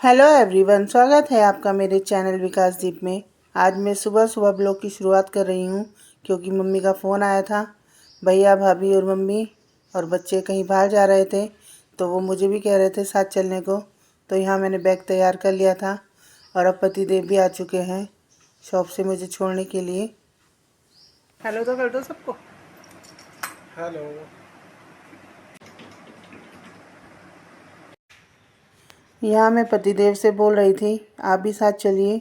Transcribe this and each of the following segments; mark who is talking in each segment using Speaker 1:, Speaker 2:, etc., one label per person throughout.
Speaker 1: Hello everyone, स्वागत है आपका मेरे चैनल विकास दीप में। आज मैं सुबह सुबह ब्लॉग की शुरुआत कर रही हूँ क्योंकि मम्मी का फ़ोन आया था। भैया भाभी और मम्मी और बच्चे कहीं बाहर जा रहे थे तो वो मुझे भी कह रहे थे साथ चलने को। तो यहाँ मैंने बैग तैयार कर लिया था और अब पतिदेव भी आ चुके हैं शॉप से मुझे छोड़ने के लिए। हेलो तो कर दो सबको।
Speaker 2: हेलो।
Speaker 1: यहाँ मैं पतिदेव से बोल रही थी आप भी साथ चलिए,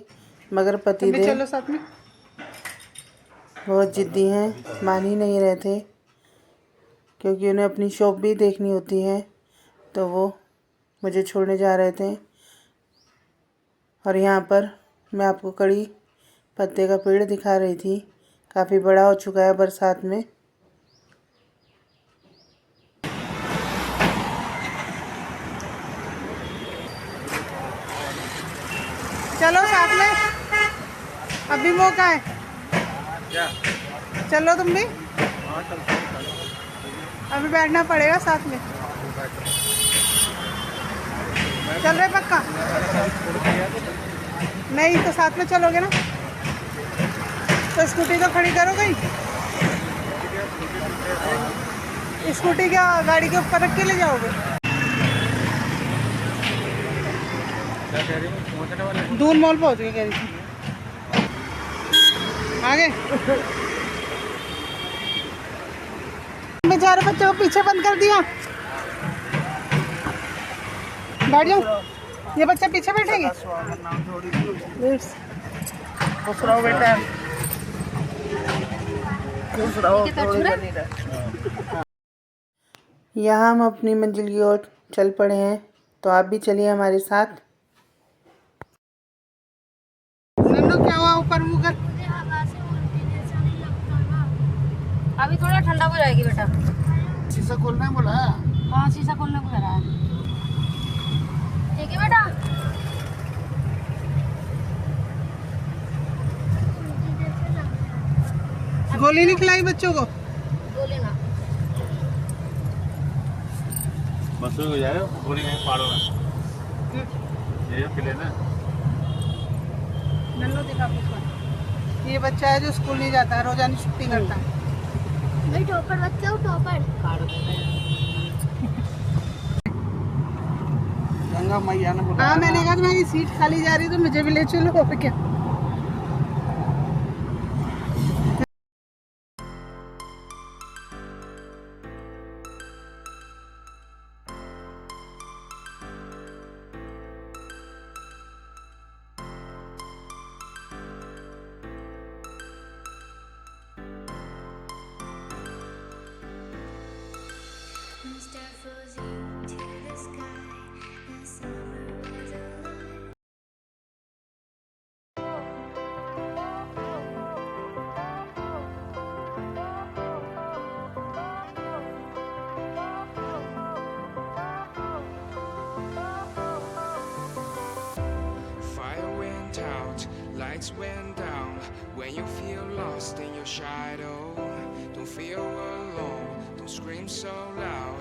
Speaker 1: मगर पतिदेव
Speaker 2: चलो साथ में।
Speaker 1: बहुत ज़िद्दी हैं, मान ही नहीं रहे थे क्योंकि उन्हें अपनी शॉप भी देखनी होती है। तो वो मुझे छोड़ने जा रहे थे और यहाँ पर मैं आपको कड़ी पत्ते का पेड़ दिखा रही थी। काफ़ी बड़ा हो चुका है बरसात में।
Speaker 2: चलो साथ में, अभी मौका है। चलो तुम भी। अभी बैठना पड़ेगा साथ में। चल रहे पक्का? नहीं तो साथ में चलोगे ना? तो स्कूटी तो खड़ी करो कहीं। स्कूटी क्या गाड़ी के ऊपर रख के ले जाओगे? दूर मॉल पहुंच गए कह रही थी। आगे बेचारे बच्चे को पीछे बंद कर दिया। बैठ जाओ, ये बच्चे पीछे बैठेंगे। खुश रहो बेटा, खुश रहो।
Speaker 1: यहाँ हम अपनी मंजिल की ओर चल पड़े हैं, तो आप भी चलिए हमारे साथ।
Speaker 2: क्या हुआ? ऊपर मुँह कर।
Speaker 3: अभी थोड़ा ठंडा हो जाएगी बेटा।
Speaker 2: शीशा खोलना है बोला।
Speaker 3: हाँ शीशा खोलने को रहा है। ठीक है बेटा।
Speaker 2: गोली नहीं खिलाई बच्चों को?
Speaker 3: गोली ना
Speaker 4: बस हो जाए गोली नहीं पारो ना ये पिले ना।
Speaker 2: नन्नू दिखा पुष्पा। ये बच्चा है जो स्कूल नहीं जाता है, रोजाना छुट्टी करता है।
Speaker 3: भाई टॉपर बच्चा हूँ, टॉपर।
Speaker 2: गंगा मैया ने बोला। हाँ मैंने कहा तुम्हारी सीट खाली जा रही है तो मुझे भी ले चलो और क्या।
Speaker 5: Lights went down when you feel lost in your shadow. Don't feel alone, don't scream so loud.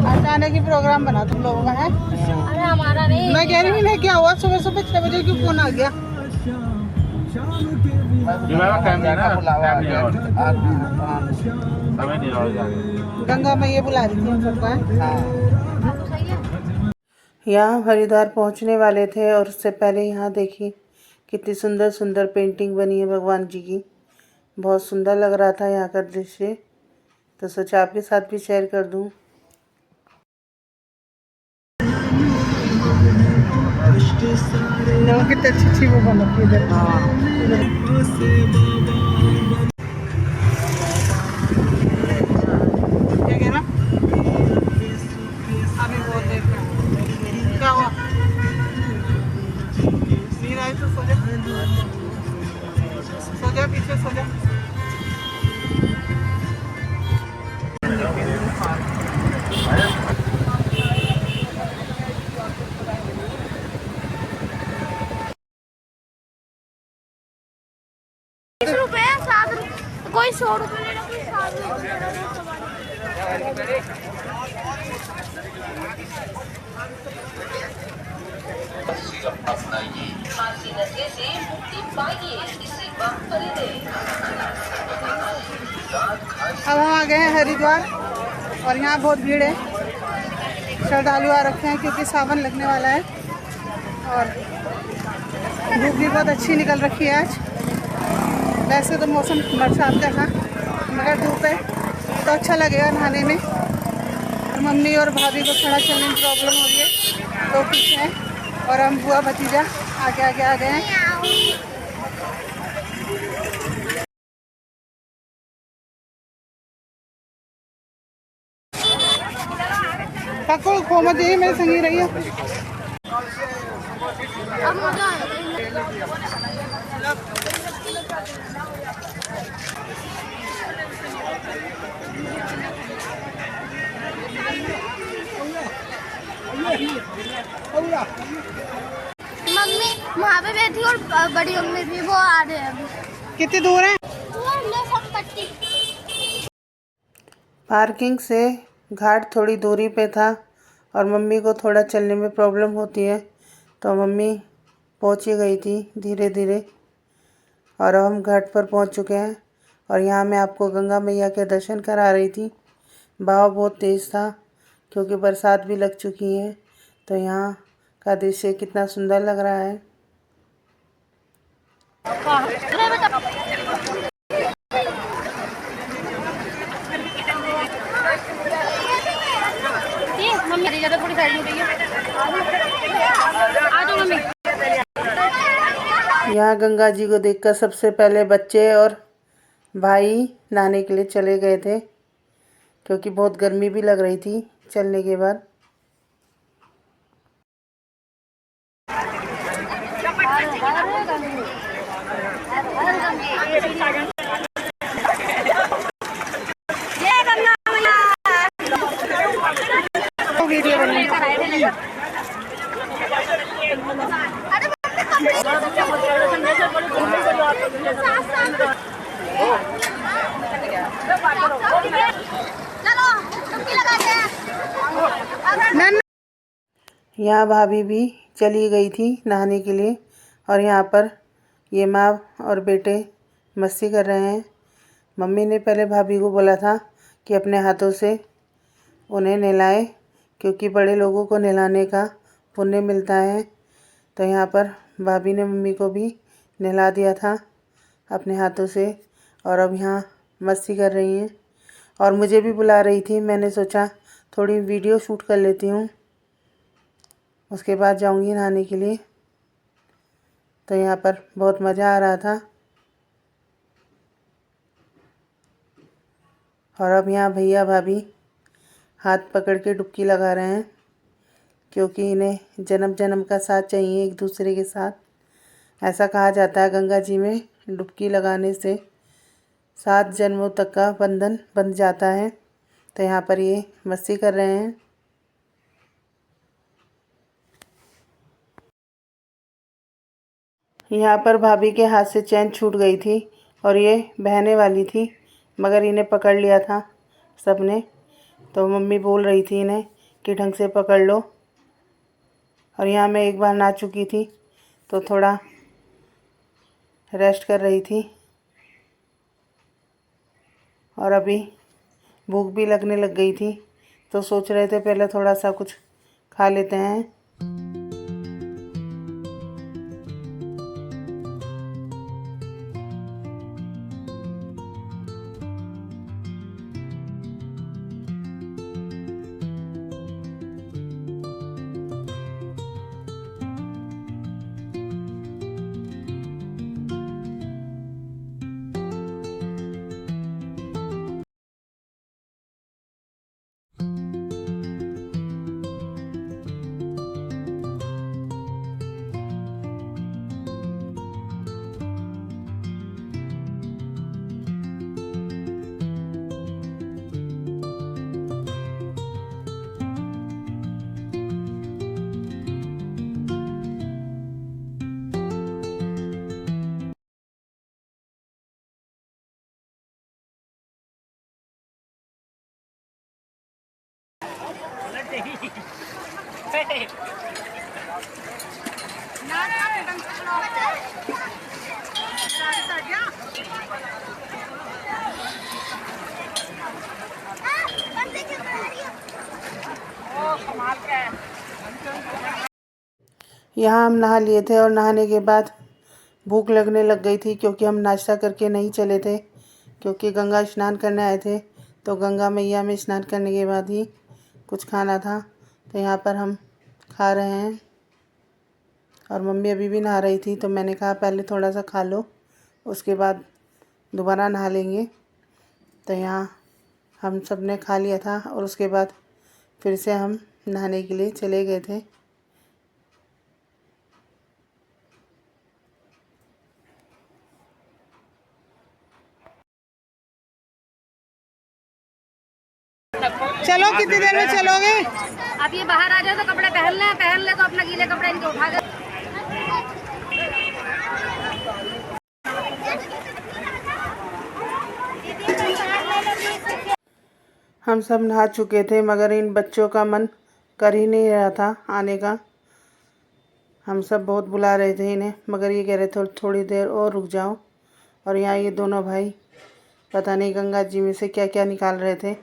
Speaker 2: आज आने की प्रोग्राम बना तुम लोगों का है?
Speaker 3: अरे हमारा नहीं।
Speaker 2: मैं कह रही हूँ क्या हुआ? सुबह सुबह 6 बजे क्यों फोन आ गया? गंगा मैया बुला रही थी हम सबका।
Speaker 1: यहाँ हरिद्वार पहुँचने वाले थे और उससे पहले यहाँ देखिए कितनी सुंदर सुंदर पेंटिंग बनी है भगवान जी की। बहुत सुंदर लग रहा था यहाँ का दृश्य, तो सोचा आपके साथ भी शेयर कर दूँ।
Speaker 2: कितनी अच्छी वो बनती है। क्या कह रहा? अभी बहुत देर में क्या हुआ? नींद आई तो सो जा, सो जा, पीछे सो जा।
Speaker 3: ₹20 7 कोई ₹100 ले रहा, कोई 7 ले रहा।
Speaker 2: अब हम आ गए हैं हरिद्वार और यहाँ बहुत भीड़ है, श्रद्धालु आ रखे हैं क्योंकि सावन लगने वाला है और धूप भी बहुत अच्छी निकल रखी है आज। वैसे तो मौसम बरसात का था मगर धूप है तो अच्छा लगेगा नहाने में। और मम्मी और भाभी को थोड़ा चलने में प्रॉब्लम हो रही है तो पीछे है और हम बुआ भतीजा आगे आगे आ गए हैं। काको कोमत यही मेरे संगी रही है।
Speaker 3: अब मजा आएगा। मम्मी वहाँ पे बैठी और बड़ी मम्मी भी वो आ रहे हैं अभी।
Speaker 2: कितनी दूर है?
Speaker 1: पार्किंग से घाट थोड़ी दूरी पे था और मम्मी को थोड़ा चलने में प्रॉब्लम होती है तो मम्मी पहुँच ही गई थी धीरे धीरे। और अब हम घाट पर पहुँच चुके हैं और यहाँ मैं आपको गंगा मैया के दर्शन करा रही थी। बहाव बहुत तेज़ था क्योंकि बरसात भी लग चुकी है तो यहाँ का दृश्य कितना सुंदर लग रहा है।
Speaker 3: मम्मी ज़्यादा थोड़ी साइड हो गई है। आ जाओ मम्मी।
Speaker 1: यहाँ गंगा जी को देखकर सबसे पहले बच्चे और भाई नहाने के लिए चले गए थे क्योंकि बहुत गर्मी भी लग रही थी चलने के बाद।
Speaker 2: वीडियो बना
Speaker 1: यहाँ भाभी भी चली गई थी नहाने के लिए और यहाँ पर ये माँ और बेटे मस्ती कर रहे हैं। मम्मी ने पहले भाभी को बोला था कि अपने हाथों से उन्हें नहलाए क्योंकि बड़े लोगों को नहलाने का पुण्य मिलता है। तो यहाँ पर भाभी ने मम्मी को भी नहला दिया था अपने हाथों से और अब यहाँ मस्ती कर रही हैं और मुझे भी बुला रही थी। मैंने सोचा थोड़ी वीडियो शूट कर लेती हूँ, उसके बाद जाऊँगी नहाने के लिए। तो यहाँ पर बहुत मज़ा आ रहा था और अब यहाँ भैया भाभी हाथ पकड़ के डुबकी लगा रहे हैं क्योंकि इन्हें जन्म जन्म का साथ चाहिए एक दूसरे के साथ। ऐसा कहा जाता है गंगा जी में डुबकी लगाने से 7 जन्मों तक का बंधन बंध जाता है। तो यहाँ पर ये मस्ती कर रहे हैं। यहाँ पर भाभी के हाथ से चैन छूट गई थी और ये बहने वाली थी मगर इन्हें पकड़ लिया था सबने। तो मम्मी बोल रही थी इन्हें कि ढंग से पकड़ लो। और यहाँ मैं एक बार नहा चुकी थी तो थोड़ा रेस्ट कर रही थी और अभी भूख भी लगने लग गई थी तो सोच रहे थे पहले थोड़ा सा कुछ खा लेते हैं। यहाँ हम नहा लिए थे और नहाने के बाद भूख लगने लग गई थी, क्योंकि हम नाश्ता करके नहीं चले थे, क्योंकि गंगा स्नान करने आए थे। तो गंगा मैया में स्नान करने के बाद ही कुछ खाना था। तो यहाँ पर हम खा रहे हैं और मम्मी अभी भी नहा रही थी, तो मैंने कहा पहले थोड़ा सा खा लो, उसके बाद दोबारा नहा लेंगे। तो यहाँ हम सब ने खा लिया था और उसके बाद फिर से हम नहाने के लिए चले गए थे।
Speaker 2: चलो, कितनी देर में चलोगे?
Speaker 3: अब ये बाहर आ जाओ तो कपड़े पहन ले तो अपना गीले कपड़े इनके उठा कर।
Speaker 1: हम सब नहा चुके थे, मगर इन बच्चों का मन कर ही नहीं रहा था आने का। हम सब बहुत बुला रहे थे इन्हें, मगर ये कह रहे थे थोड़ी देर और रुक जाओ। और यहाँ ये दोनों भाई पता नहीं गंगा जी में से क्या क्या निकाल रहे थे।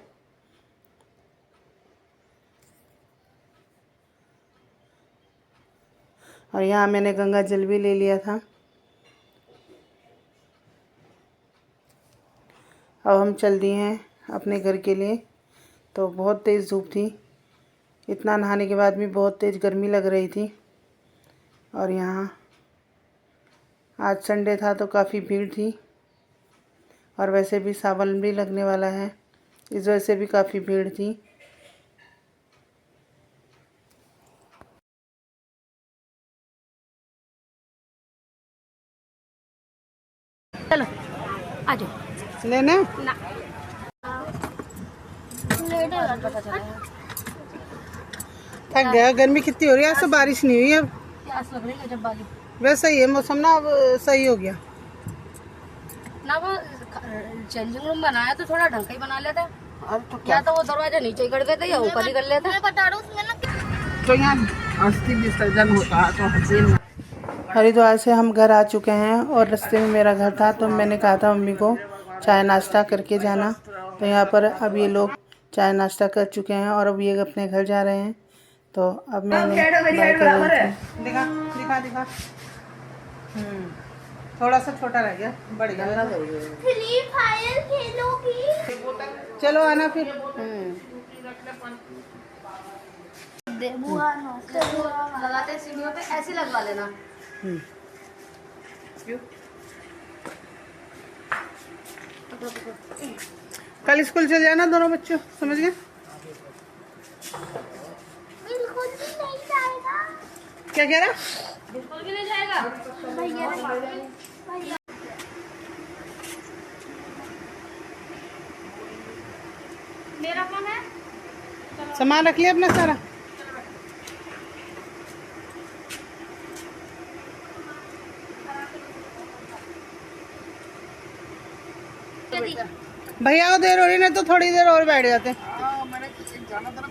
Speaker 1: और यहाँ मैंने गंगा जल भी ले लिया था। अब हम चल दिए हैं अपने घर के लिए। तो बहुत तेज़ धूप थी, इतना नहाने के बाद भी बहुत तेज़ गर्मी लग रही थी। और यहाँ आज संडे था तो काफ़ी भीड़ थी, और वैसे भी सावन भी लगने वाला है, इस वजह से भी काफ़ी भीड़ थी।
Speaker 3: चलो आ जाओ।
Speaker 2: लेना
Speaker 3: ना
Speaker 2: थक गया, गर्मी कितनी हो रही है। आज तो बारिश नहीं हुई, अब
Speaker 3: प्यास लग रही है जब बाली
Speaker 2: वैसा ही है मौसम ना, अब सही हो गया
Speaker 3: ना। वो चेंजिंग रूम बनाया तो थोड़ा ढंग का ही बना लेते,
Speaker 2: अब तो
Speaker 3: या तो वो दरवाजा नीचे ही कर देते या ऊपर ही कर लेते।
Speaker 2: तो यहाँ अस्थि विसर्जन होता है तो
Speaker 1: हरिद्वार से हम घर आ चुके हैं और रास्ते में मेरा घर था, तो मैंने कहा था मम्मी को चाय नाश्ता करके जाना। तो यहाँ पर अब ये लोग चाय नाश्ता कर चुके हैं और अब ये अपने घर जा रहे हैं। तो अब मैं बाय कर रही थी।
Speaker 2: दिखा दिखा दिखा। थोड़ा सा छोटा रह गया, बढ़ गया।
Speaker 3: फ्री फायर खेलोगी?
Speaker 2: चलो आना फिर।
Speaker 3: लगाते हैं सीढ़ियों पे, ऐसे लगवा लेना।
Speaker 2: कल स्कूल चले जाना दोनों बच्चों, समझ गए?
Speaker 3: बिल्कुल भी नहीं जाएगा।
Speaker 2: क्या कह रहा?
Speaker 3: बिल्कुल भी नहीं जाएगा भैया। मेरा फोन है,
Speaker 2: सामान रख लिया अपना सारा? भैया को देर हो रही, नहीं तो थोड़ी देर और बैठ जाते।
Speaker 6: मैंने जाना था ना